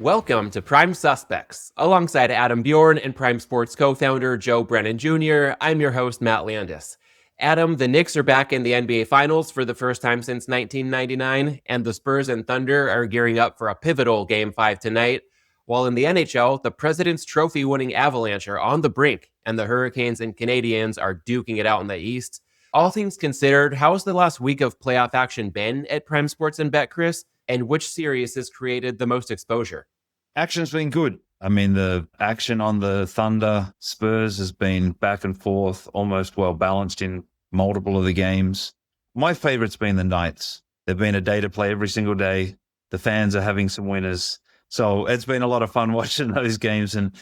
Welcome to Prime Suspects. Alongside Adam Bjorn and Prime Sports co-founder Joe Brennan Jr., I'm your host, Matt Landis. Adam, the Knicks are back in the NBA Finals for the first time since 1999, and the Spurs and Thunder are gearing up for a pivotal Game 5 tonight. While in the NHL, the President's Trophy-winning Avalanche are on the brink, and the Hurricanes and Canadiens are duking it out in the East. All things considered, how has the last week of playoff action been at Prime Sports and Betcris, and which series has created the most exposure? Action's been good. I mean, the action on the Thunder Spurs has been back and forth, almost well balanced in multiple of the games. My favorite's been the Knights. They've been a day to play every single day. The fans are having some winners. So it's been a lot of fun watching those games. And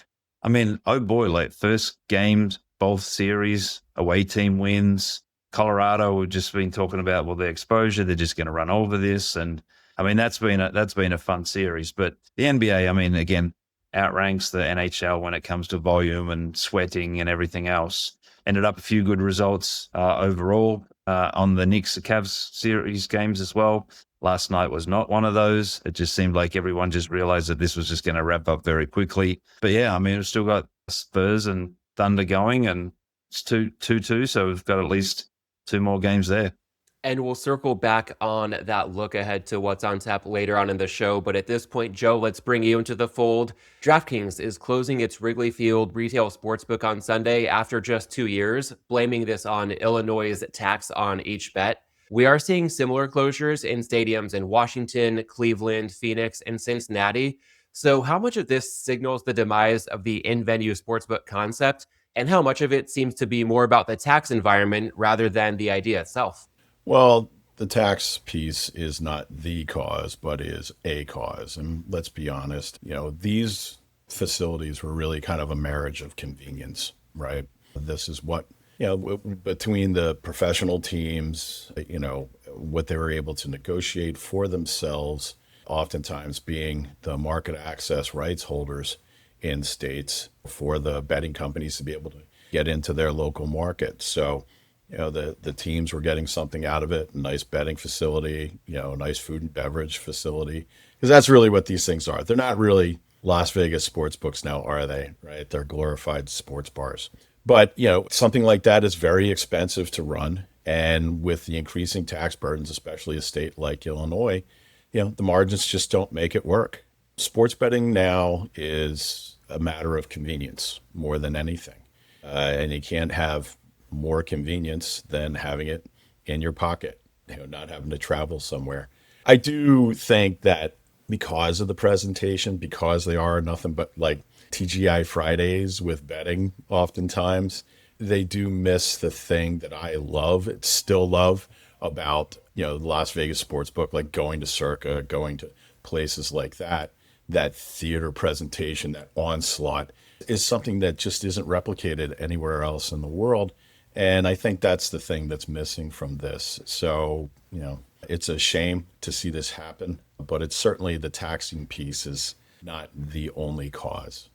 I mean, oh boy, like first games, both series, away team wins. Colorado, we've just been talking about, well, their exposure, they're just going to run over this. And I mean, that's been a fun series. But the NBA, I mean, again, outranks the NHL when it comes to volume and sweating and everything else. Ended up a few good results overall on the Knicks Cavs series games as well. Last night was not one of those. It just seemed like everyone just realized that this was just going to wrap up very quickly. But yeah, I mean, we've still got Spurs and Thunder going, and it's 2-2, so we've got at least two more games there. And we'll circle back on that look ahead to what's on tap later on in the show. But at this point, Joe, let's bring you into the fold. DraftKings is closing its Wrigley Field retail sportsbook on Sunday after just 2 years, blaming this on Illinois' tax on each bet. We are seeing similar closures in stadiums in Washington, Cleveland, Phoenix, and Cincinnati. So how much of this signals the demise of the in-venue sportsbook concept, and how much of it seems to be more about the tax environment rather than the idea itself? Well, the tax piece is not the cause, but is a cause. And let's be honest, these facilities were really kind of a marriage of convenience, right? This is what, between the professional teams, what they were able to negotiate for themselves, oftentimes being the market access rights holders in states for the betting companies to be able to get into their local market. So, the teams were getting something out of it, a nice betting facility, a nice food and beverage facility, because that's really what these things are. They're not really Las Vegas sports books now, are they? Right? They're glorified sports bars. But, something like that is very expensive to run. And with the increasing tax burdens, especially a state like Illinois, the margins just don't make it work. Sports betting now is a matter of convenience more than anything. And you can't have more convenience than having it in your pocket, not having to travel somewhere. I do think that because of the presentation, because they are nothing but like TGI Fridays with betting, oftentimes they do miss the thing that I still love about, the Las Vegas sportsbook, like going to Circa, going to places like that theater presentation, that onslaught is something that just isn't replicated anywhere else in the world. And I think that's the thing that's missing from this. So, it's a shame to see this happen, but it's certainly the taxing piece is not the only cause.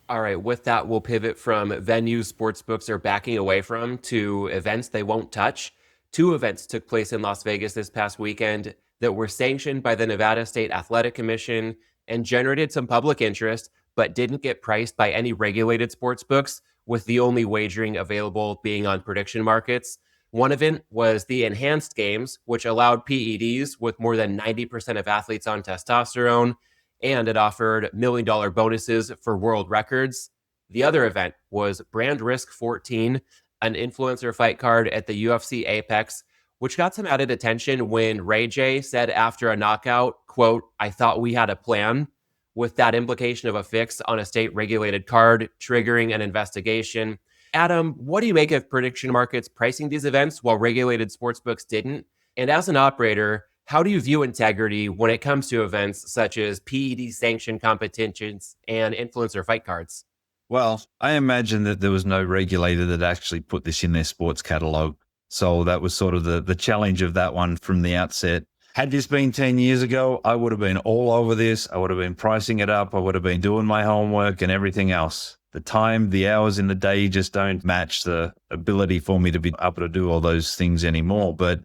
All right, with that, we'll pivot from venues sportsbooks are backing away from to events they won't touch. 2 events took place in Las Vegas this past weekend that were sanctioned by the Nevada State Athletic Commission and generated some public interest, but didn't get priced by any regulated sportsbooks, with the only wagering available being on prediction markets. One event was the Enhanced Games, which allowed PEDs with more than 90% of athletes on testosterone, and it offered $1 million bonuses for world records. The other event was Brand Risk 14, an influencer fight card at the UFC Apex, which got some added attention when Ray J said after a knockout, quote, "I thought we had a plan," with that implication of a fix on a state-regulated card, triggering an investigation. Adam, what do you make of prediction markets pricing these events while regulated sportsbooks didn't? And as an operator, how do you view integrity when it comes to events such as PED-sanctioned competitions and influencer fight cards? Well, I imagine that there was no regulator that actually put this in their sports catalog. So that was sort of the challenge of that one from the outset. Had this been 10 years ago, I would have been all over this. I would have been pricing it up. I would have been doing my homework and everything else. The time, the hours in the day just don't match the ability for me to be able to do all those things anymore. But,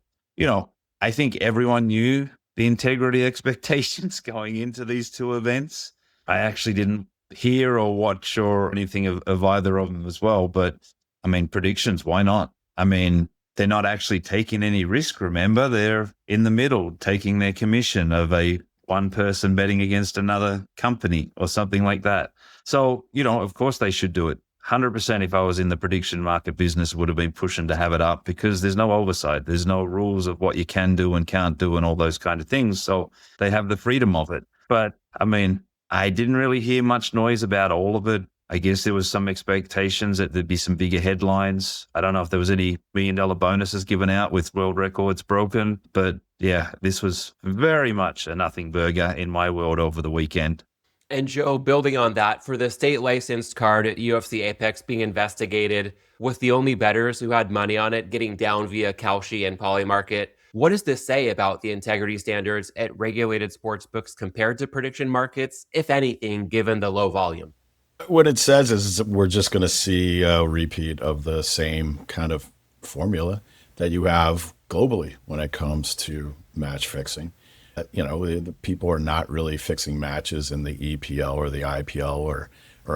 I think everyone knew the integrity expectations going into these 2 events. I actually didn't hear or watch or anything of either of them as well. But I mean, predictions, why not? I mean, they're not actually taking any risk, remember? They're in the middle, taking their commission of a one person betting against another company or something like that. So, of course they should do it. 100% if I was in the prediction market business would have been pushing to have it up because there's no oversight. There's no rules of what you can do and can't do and all those kind of things. So they have the freedom of it. But I mean, I didn't really hear much noise about all of it. I guess there was some expectations that there'd be some bigger headlines. I don't know if there was any $1 million bonuses given out with world records broken, but yeah, this was very much a nothing burger in my world over the weekend. And Joe, building on that, for the state licensed card at UFC Apex being investigated, with the only bettors who had money on it getting down via Kalshi and Polymarket, what does this say about the integrity standards at regulated sportsbooks compared to prediction markets, if anything, given the low volume? What it says is we're just going to see a repeat of the same kind of formula that you have globally when it comes to match fixing. The people are not really fixing matches in the EPL or the IPL or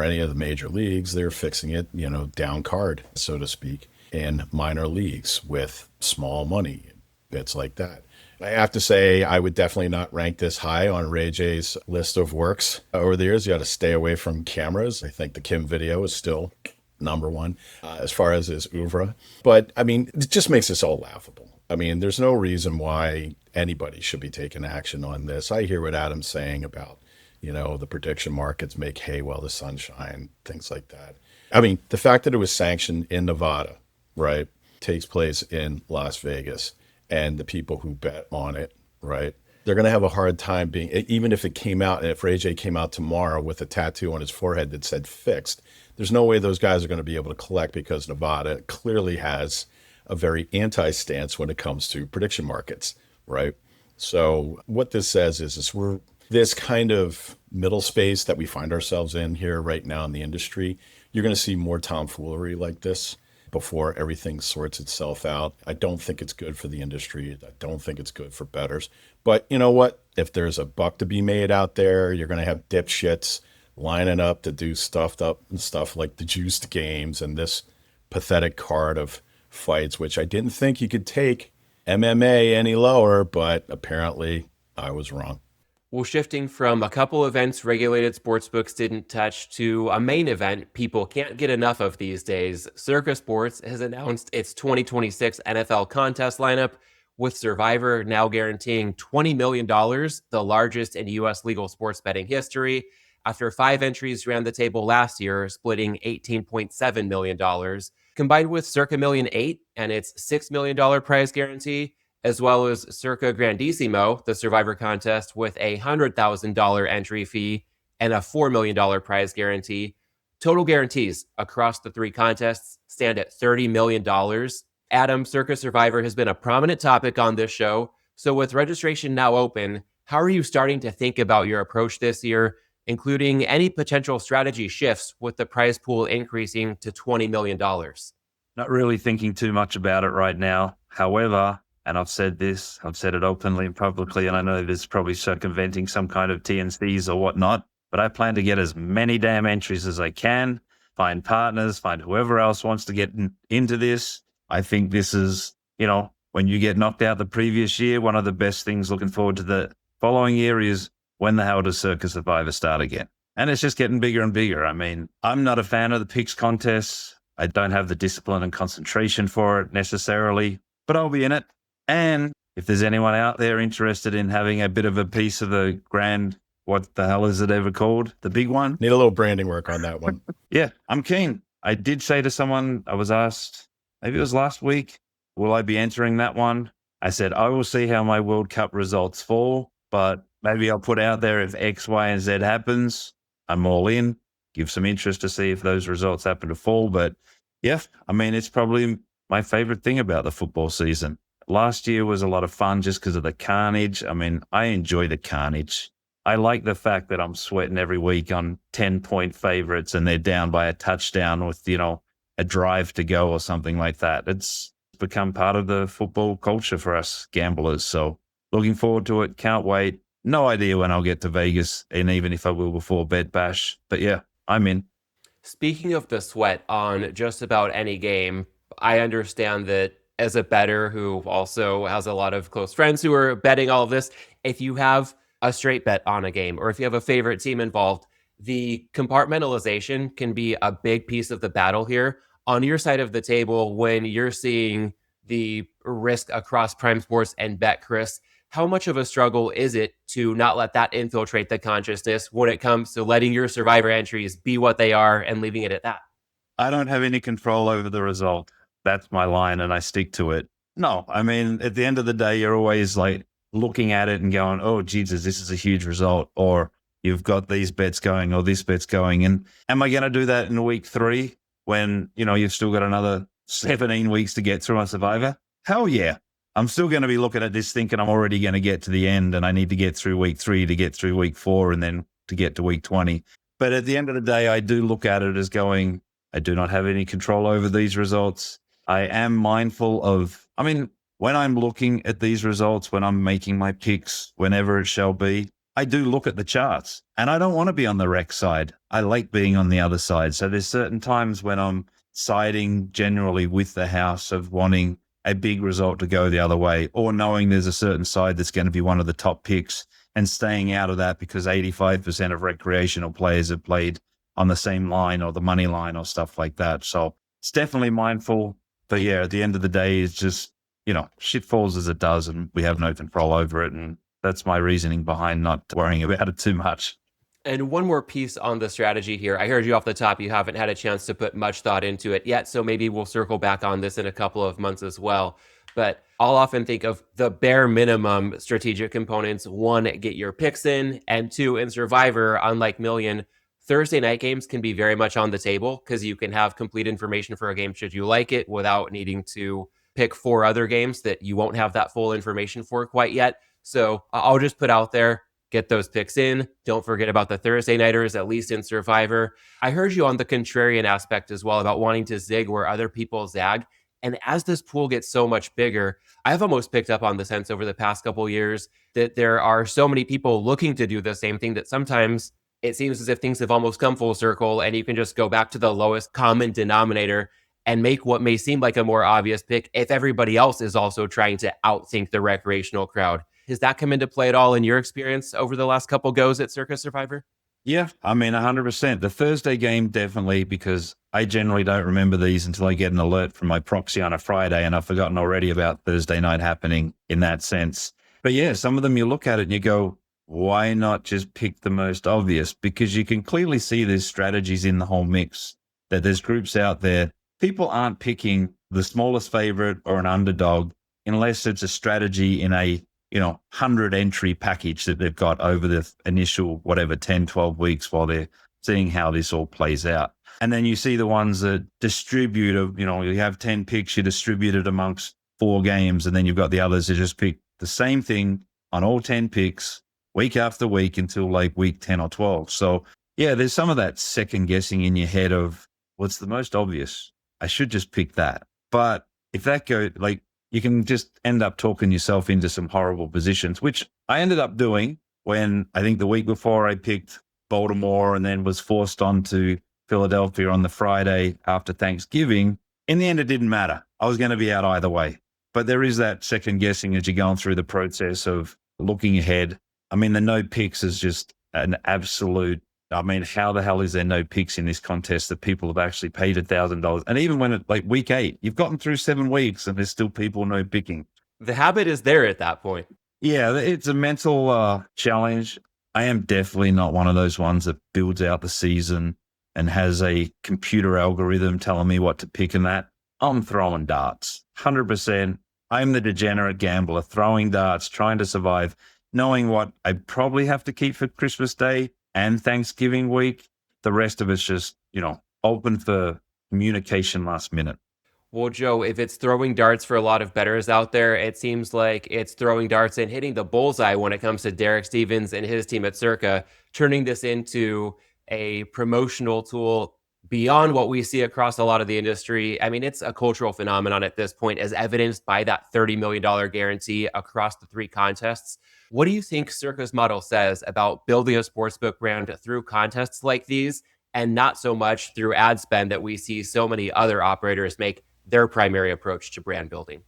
any of the major leagues. They're fixing it, down card, so to speak, in minor leagues with small money, bits like that. I have to say, I would definitely not rank this high on Ray J's list of works over the years. You got to stay away from cameras. I think the Kim video is still number one as far as his oeuvre. But I mean, it just makes this all laughable. I mean, there's no reason why anybody should be taking action on this. I hear what Adam's saying about, the prediction markets make hay while the sun shines, things like that. I mean, the fact that it was sanctioned in Nevada, right, takes place in Las Vegas, and the people who bet on it, right, they're going to have a hard time being, even if it came out, and if Ray J came out tomorrow with a tattoo on his forehead that said fixed, there's no way those guys are going to be able to collect because Nevada clearly has a very anti-stance when it comes to prediction markets, right? So what this says is we're this kind of middle space that we find ourselves in here right now in the industry. You're going to see more tomfoolery like this before everything sorts itself out. I don't think it's good for the industry. I don't think it's good for bettors. But you know what? If there's a buck to be made out there, you're going to have dipshits lining up to do stuffed up and stuff like the juiced games and this pathetic card of fights, which I didn't think you could take MMA any lower, but apparently I was wrong. Well, shifting from a couple events regulated sportsbooks didn't touch to a main event people can't get enough of these days, Circa Sports has announced its 2026 NFL contest lineup, with Survivor now guaranteeing $20 million, the largest in U.S. legal sports betting history, after 5 entries ran the table last year, splitting $18.7 million. Combined with Circa Million 8 and its $6 million prize guarantee, as well as Circa Grandissimo, the Survivor contest with a $100,000 entry fee and a $4 million prize guarantee. Total guarantees across the 3 contests stand at $30 million. Adam, Circa Survivor has been a prominent topic on this show. So with registration now open, how are you starting to think about your approach this year, including any potential strategy shifts with the prize pool increasing to $20 million? Not really thinking too much about it right now. However, and I've said it openly and publicly, and I know there's probably circumventing some kind of TNCs or whatnot, but I plan to get as many damn entries as I can, find partners, find whoever else wants to get into this. I think this is, when you get knocked out the previous year, one of the best things looking forward to the following year is when the hell does Circa Survivor start again? And it's just getting bigger and bigger. I mean, I'm not a fan of the picks contests. I don't have the discipline and concentration for it necessarily, but I'll be in it. And if there's anyone out there interested in having a bit of a piece of the grand, what the hell is it ever called? The big one? Need a little branding work on that one. Yeah, I'm keen. I did say to someone, I was asked, maybe it was last week, will I be entering that one? I said, I will see how my World Cup results fall, but maybe I'll put out there if X, Y, and Z happens, I'm all in. Give some interest to see if those results happen to fall. But yeah, I mean, it's probably my favorite thing about the football season. Last year was a lot of fun just because of the carnage. I mean, I enjoy the carnage. I like the fact that I'm sweating every week on 10-point favorites and they're down by a touchdown with, a drive to go or something like that. It's become part of the football culture for us gamblers. So looking forward to it. Can't wait. No idea when I'll get to Vegas, and even if I will before Bet Bash. But yeah, I'm in. Speaking of the sweat on just about any game, I understand that as a bettor who also has a lot of close friends who are betting all of this, if you have a straight bet on a game or if you have a favorite team involved, the compartmentalization can be a big piece of the battle here. On your side of the table, when you're seeing the risk across Prime Sports and Betcris, how much of a struggle is it to not let that infiltrate the consciousness when it comes to letting your survivor entries be what they are and leaving it at that? I don't have any control over the result. That's my line, and I stick to it. No, I mean, at the end of the day, you're always like looking at it and going, oh, Jesus, this is a huge result. Or you've got these bets going or this bet's going. And am I going to do that in week 3 when, you've still got another 17 weeks to get through on Survivor? Hell yeah. I'm still going to be looking at this thinking I'm already going to get to the end and I need to get through week 3 to get through week 4 and then to get to week 20. But at the end of the day, I do look at it as going, I do not have any control over these results. I am mindful of, when I'm looking at these results, when I'm making my picks, whenever it shall be, I do look at the charts and I don't want to be on the wreck side. I like being on the other side. So there's certain times when I'm siding generally with the house of wanting a big result to go the other way, or knowing there's a certain side that's going to be one of the top picks and staying out of that because 85% of recreational players have played on the same line or the money line or stuff like that. So it's definitely mindful. But yeah, at the end of the day, it's just, shit falls as it does and we have no control over it. And that's my reasoning behind not worrying about it too much. And one more piece on the strategy here. I heard you off the top. You haven't had a chance to put much thought into it yet, so maybe we'll circle back on this in a couple of months as well. But I'll often think of the bare minimum strategic components. 1, get your picks in, and 2, in Survivor, unlike Million, Thursday night games can be very much on the table because you can have complete information for a game should you like it without needing to pick 4 other games that you won't have that full information for quite yet. So I'll just put out there, get those picks in. Don't forget about the Thursday nighters, at least in Survivor. I heard you on the contrarian aspect as well about wanting to zig where other people zag. And as this pool gets so much bigger, I've almost picked up on the sense over the past couple of years that there are so many people looking to do the same thing that sometimes it seems as if things have almost come full circle and you can just go back to the lowest common denominator and make what may seem like a more obvious pick if everybody else is also trying to outthink the recreational crowd. Has that come into play at all in your experience over the last couple goes at Circa Survivor? Yeah, 100%. The Thursday game, definitely, because I generally don't remember these until I get an alert from my proxy on a Friday, and I've forgotten already about Thursday night happening in that sense. But yeah, some of them you look at it and you go, why not just pick the most obvious? Because you can clearly see there's strategies in the whole mix, that there's groups out there. People aren't picking the smallest favorite or an underdog unless it's a strategy in a 100 entry package that they've got over the initial, 10, 12 weeks while they're seeing how this all plays out. And then you see the ones that distribute, you have 10 picks, you distribute it amongst 4 games, and then you've got the others that just pick the same thing on all 10 picks week after week until like week 10 or 12. So yeah, there's some of that second guessing in your head of what's the most obvious. I should just pick that. But if that goes, you can just end up talking yourself into some horrible positions, which I ended up doing when I think the week before I picked Baltimore and then was forced onto Philadelphia on the Friday after Thanksgiving. In the end, it didn't matter. I was going to be out either way. But there is that second guessing as you're going through the process of looking ahead. The no picks is just an absolute, how the hell is there no picks in this contest that people have actually paid $1,000? And even when it's week 8, you've gotten through 7 weeks and there's still people no picking. The habit is there at that point. Yeah, it's a mental challenge. I am definitely not one of those ones that builds out the season and has a computer algorithm telling me what to pick and that. I'm throwing darts, 100%. I'm the degenerate gambler throwing darts, trying to survive, knowing what I probably have to keep for Christmas Day and Thanksgiving week. The rest of it's just, open for communication last minute. Well, Joe, if it's throwing darts for a lot of bettors out there, it seems like it's throwing darts and hitting the bullseye when it comes to Derek Stevens and his team at Circa, turning this into a promotional tool beyond what we see across a lot of the industry. I mean, it's a cultural phenomenon at this point, as evidenced by that $30 million guarantee across the 3 contests. What do you think Circa's model says about building a sportsbook brand through contests like these, and not so much through ad spend that we see so many other operators make their primary approach to brand building?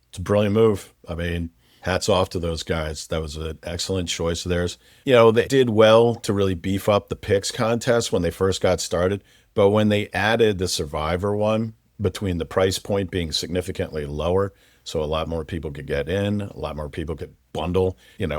It's a brilliant move. I mean, hats off to those guys. That was an excellent choice of theirs. You know, they did well to really beef up the picks contest when they first got started. But when they added the Survivor one, between the price point being significantly lower, so a lot more people could get in, a lot more people could bundle,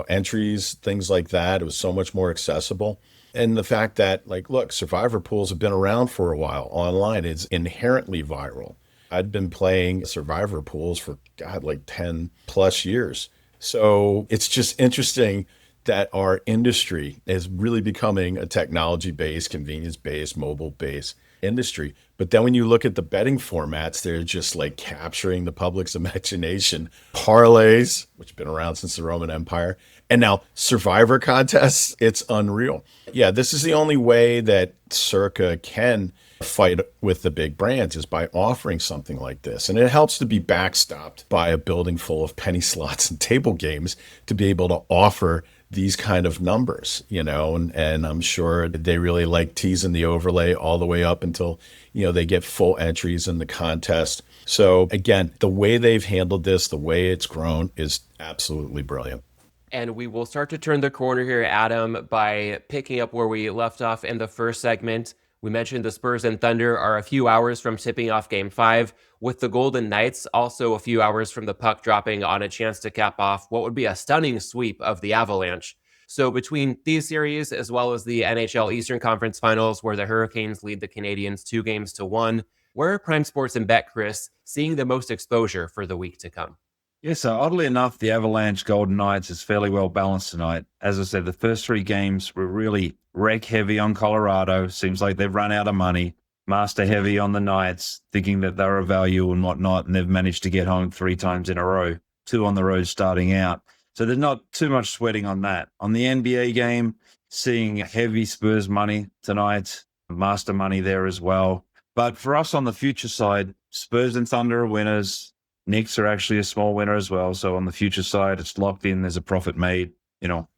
entries, things like that. It was so much more accessible. And the fact that, like, look, Survivor pools have been around for a while online. It's inherently viral. I'd been playing Survivor pools for, God, like 10 plus years. So it's just interesting that our industry is really becoming a technology-based, convenience-based, mobile-based industry. But then when you look at the betting formats, they're just like capturing the public's imagination. Parlays, which have been around since the Roman Empire, and now Survivor contests, it's unreal. Yeah, this is the only way that Circa can fight with the big brands, is by offering something like this. And it helps to be backstopped by a building full of penny slots and table games to be able to offer these kind of numbers, and I'm sure they really like teasing the overlay all the way up until, they get full entries in the contest. So again, the way they've handled this, the way it's grown is absolutely brilliant. And we will start to turn the corner here, Adam, by picking up where we left off in the first segment. We mentioned the Spurs and Thunder are a few hours from tipping off Game 5, with the Golden Knights also a few hours from the puck dropping on a chance to cap off what would be a stunning sweep of the Avalanche. So between these series, as well as the NHL Eastern Conference Finals, where the Hurricanes lead the Canadiens 2-1, where are Prime Sports and Betcris seeing the most exposure for the week to come? Yeah, so oddly enough, the Avalanche Golden Knights is fairly well balanced tonight. As I said, the first 3 games were really wreck heavy on Colorado. Seems like they've run out of money. Master heavy on the Knights, thinking that they're a value and whatnot, and they've managed to get home 3 times in a row, 2 on the road starting out. So there's not too much sweating on that. On the NBA game, seeing heavy Spurs money tonight, master money there as well. But for us on the future side, Spurs and Thunder are winners. Knicks are actually a small winner as well. So on the future side, it's locked in. There's a profit made.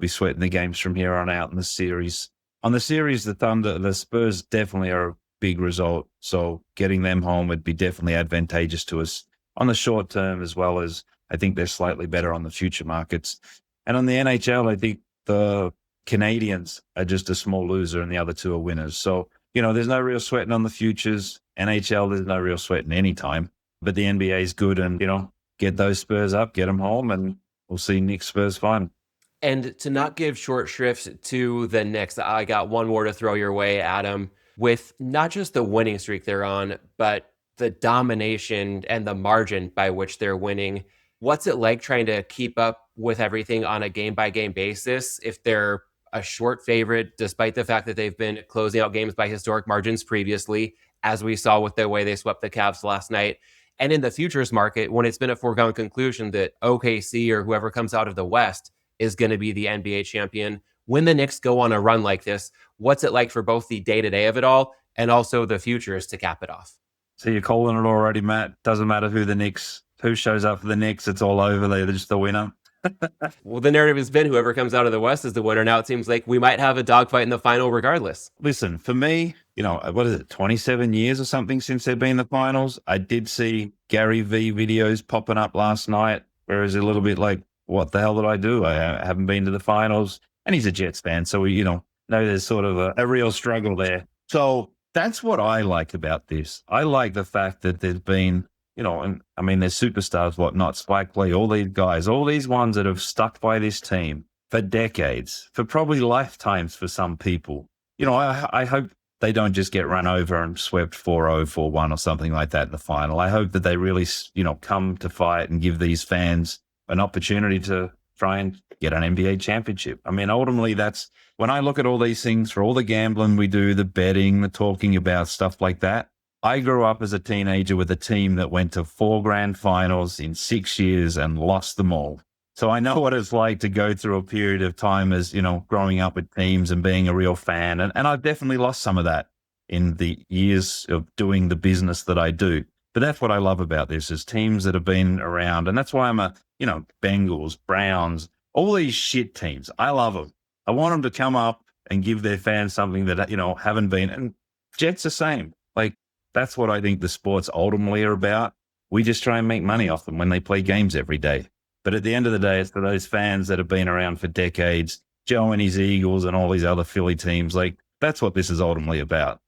We sweating the games from here on out in the series. On the series, the Spurs definitely are a big result. So getting them home would be definitely advantageous to us on the short term, as well as I think they're slightly better on the future markets. And on the NHL, I think the Canadiens are just a small loser and the other 2 are winners. So, there's no real sweating on the futures. NHL, there's no real sweating any time. But the NBA is good, and, get those Spurs up, get them home, and we'll see Knicks Spurs final. And to not give short shrift to the Knicks, I got one more to throw your way, Adam, with not just the winning streak they're on, but the domination and the margin by which they're winning. What's it like trying to keep up with everything on a game-by-game basis if they're a short favorite, despite the fact that they've been closing out games by historic margins previously, as we saw with the way they swept the Cavs last night? And in the futures market, when it's been a foregone conclusion that OKC or whoever comes out of the West is going to be the NBA champion, when the Knicks go on a run like this, what's it like for both the day-to-day of it all and also the futures to cap it off? So you're calling it already, Matt. Doesn't matter who shows up for the Knicks, it's all over. They're just the winner. Well, the narrative has been whoever comes out of the West is the winner. Now it seems like we might have a dogfight in the final regardless. Listen, for me, 27 years or something since they've been in the finals. I did see Gary V videos popping up last night, where he's a little bit like, what the hell did I do? I haven't been to the finals. And he's a Jets fan, so we, know there's sort of a real struggle there. So that's what I like about this. I like the fact that there's been, and I mean, there's superstars, whatnot, Spike Lee, all these guys, all these ones that have stuck by this team for decades, for probably lifetimes for some people. I hope they don't just get run over and swept 4-0, 4-1 or something like that in the final. I hope that they really, come to fight and give these fans an opportunity to try and get an NBA championship. I mean, ultimately, that's when I look at all these things, for all the gambling we do, the betting, the talking about stuff like that. I grew up as a teenager with a team that went to 4 grand finals in 6 years and lost them all. So I know what it's like to go through a period of time as, growing up with teams and being a real fan. And I've definitely lost some of that. in the years of doing the business that I do. But that's what I love about this is teams that have been around. And that's why I'm Bengals, Browns, all these shit teams. I love them. I want them to come up and give their fans something that, haven't been. And Jets the same. Like, that's what I think the sports ultimately are about. We just try and make money off them when they play games every day. But at the end of the day, it's for those fans that have been around for decades, Joe and his Eagles and all these other Philly teams. Like, that's what this is ultimately about.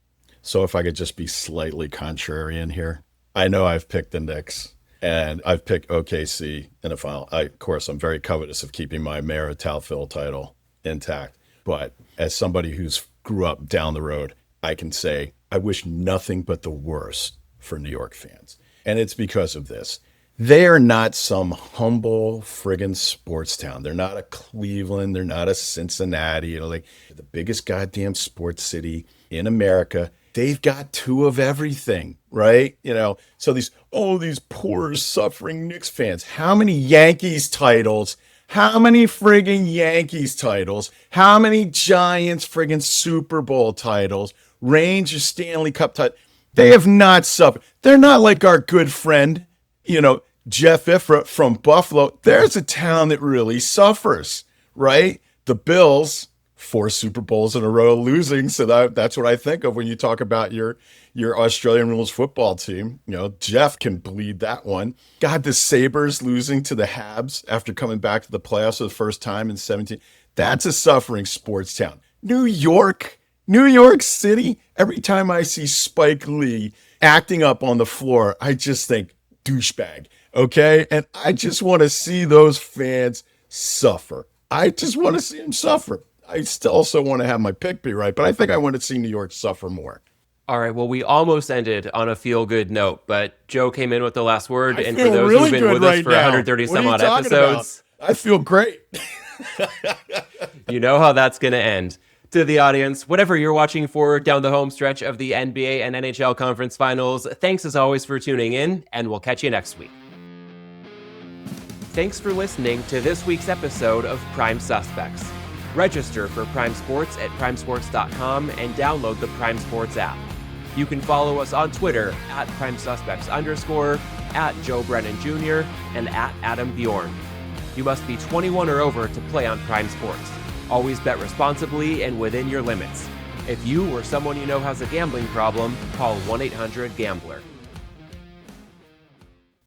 So if I could just be slightly contrarian here, I know I've picked the Knicks and I've picked OKC in the final. Of course, I'm very covetous of keeping my Mayor of Talville title intact. But as somebody who's grew up down the road, I can say I wish nothing but the worst for New York fans. And it's because of this. They are not some humble friggin' sports town. They're not a Cleveland. They're not a Cincinnati. They're the biggest goddamn sports city in America. They've got two of everything, right? So these poor suffering Knicks fans. How many Yankees titles? How many friggin' Yankees titles? How many Giants friggin' Super Bowl titles? Rangers Stanley Cup titles? They have not suffered. They're not like our good friend, Jeff Ifra from Buffalo. There's a town that really suffers, right? The Bills, 4 Super Bowls in a row losing. So that's what I think of when you talk about your Australian rules football team. Jeff can bleed that one. God, the Sabres losing to the Habs after coming back to the playoffs for the first time in 17. That's a suffering sports town. New York City. Every time I see Spike Lee acting up on the floor, I just think douchebag. Okay. And I just want to see those fans suffer. I just want to see them suffer. I still also want to have my pick be right, but I think I want to see New York suffer more. All right. Well, we almost ended on a feel-good note, but Joe came in with the last word. And for those really who've been with us for 130 some odd episodes, I feel great. You know how that's going to end. To the audience, whatever you're watching for down the home stretch of the NBA and NHL conference finals, thanks as always for tuning in, and we'll catch you next week. Thanks for listening to this week's episode of Prime Suspects. Register for Prime Sports at primesports.com and download the Prime Sports app. You can follow us on Twitter at PrimeSuspects_, at Joe Brennan Jr., and at Adam Bjorn. You must be 21 or over to play on Prime Sports. Always bet responsibly and within your limits. If you or someone you know has a gambling problem, call 1-800-GAMBLER.